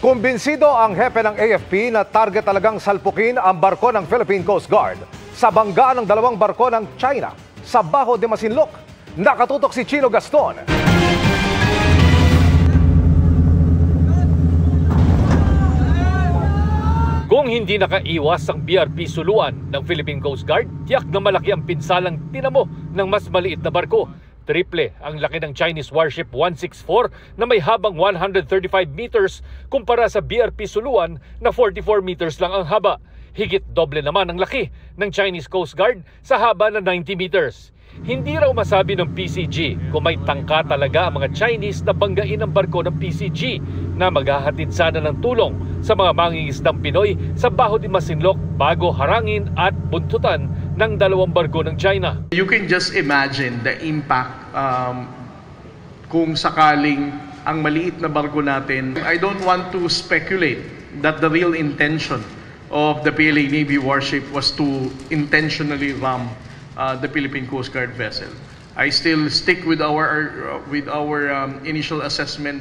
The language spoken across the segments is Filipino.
Kumbinsido ang hepe ng AFP na target talagang salpukin ang barko ng Philippine Coast Guard sa banggaan ng dalawang barko ng China sa Bajo de Masinloc. Nakatutok si Chino Gaston. Kung hindi nakaiwas ang BRP Suluan ng Philippine Coast Guard, tiyak na malaki ang pinsalang tinamo ng mas maliit na barko. Triple ang laki ng Chinese warship 164 na may habang 135 meters kumpara sa BRP Suluan na 44 meters lang ang haba. Higit doble naman ang laki ng Chinese Coast Guard sa haba na 90 meters. Hindi raw masabi ng PCG kung may tangka talaga ang mga Chinese na banggain ang barko ng PCG na maghahatid sana ng tulong sa mga mangingisdang Pinoy sa Bajo de Masinloc bago harangin at buntutan ng dalawang barko ng China. You can just imagine the impact kung sakaling ang maliit na barko natin. I don't want to speculate that the real intention of the PLA Navy warship was to intentionally ram the Philippine Coast Guard vessel. I still stick with our initial assessment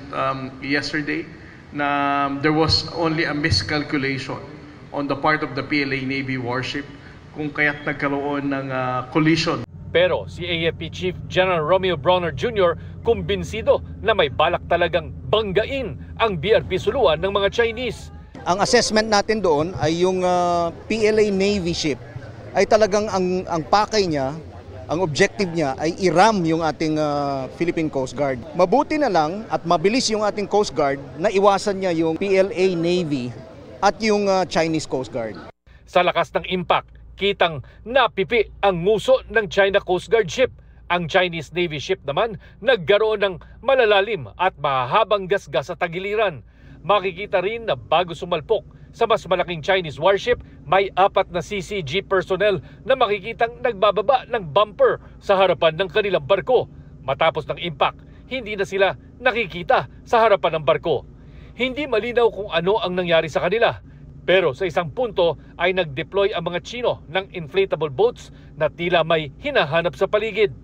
yesterday na there was only a miscalculation on the part of the PLA Navy warship kung kaya't nagkaroon ng collision. Pero si AFP Chief General Romeo Bronner Jr. kumbinsido na may balak talagang banggain ang BRP Suluan ng mga Chinese. Ang assessment natin doon ay yung PLA Navy ship ay talagang ang pakay niya, ang objective niya ay i-ram yung ating Philippine Coast Guard. Mabuti na lang at mabilis yung ating Coast Guard na iwasan niya yung PLA Navy at yung Chinese Coast Guard. Sa lakas ng impact, kitang napipi ang nguso ng China Coast Guard ship. Ang Chinese Navy ship naman nagkaroon ng malalalim at mahahabang gasgas sa tagiliran. Makikita rin na bago sumalpok sa mas malaking Chinese warship, may 4 na CCG personnel na makikitang nagbababa ng bumper sa harapan ng kanilang barko. Matapos ng impact, hindi na sila nakikita sa harapan ng barko. Hindi malinaw kung ano ang nangyari sa kanila. Pero sa isang punto ay nag-deploy ang mga Chino ng inflatable boats na tila may hinahanap sa paligid.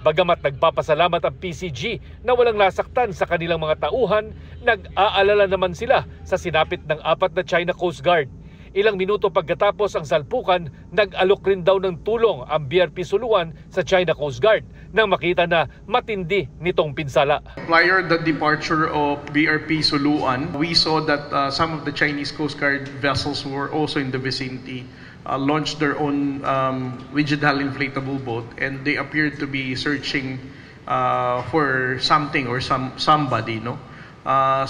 Bagamat nagpapasalamat ang PCG na walang nasaktan sa kanilang mga tauhan, nag-aalala naman sila sa sinapit ng 4 na China Coast Guard. Ilang minuto pagkatapos ang salpukan, nag-alok rin daw ng tulong ang BRP Suluan sa China Coast Guard nang makita na matindi nitong pinsala. Prior the departure of BRP Suluan, we saw that some of the Chinese Coast Guard vessels were also in the vicinity. Launched their own rigid hull inflatable boat, and they appeared to be searching for something or somebody, no?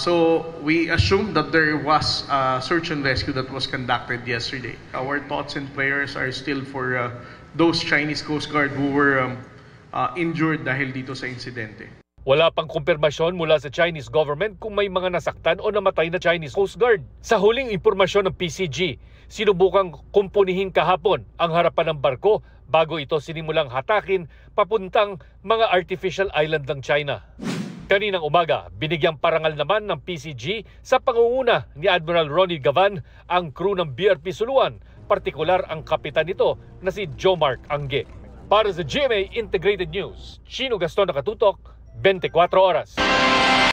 So we assumed that there was a search and rescue that was conducted yesterday. Our thoughts and prayers are still for those Chinese Coast Guard who were injured dahil dito sa insidente. Wala pang kumpirmasyon mula sa Chinese government kung may mga nasaktan o namatay na Chinese Coast Guard. Sa huling impormasyon ng PCG, sinubukang kumpunihin kahapon ang harapan ng barko bago ito sinimulang hatakin papuntang mga artificial island ng China. Kaninang umaga, binigyang parangal naman ng PCG sa pangunguna ni Admiral Ronnie Gavan ang crew ng BRP Suluan, partikular ang kapitan nito na si Jomark Angge. Para sa GMA Integrated News, Chino Gaston, nakatutok, 24 oras.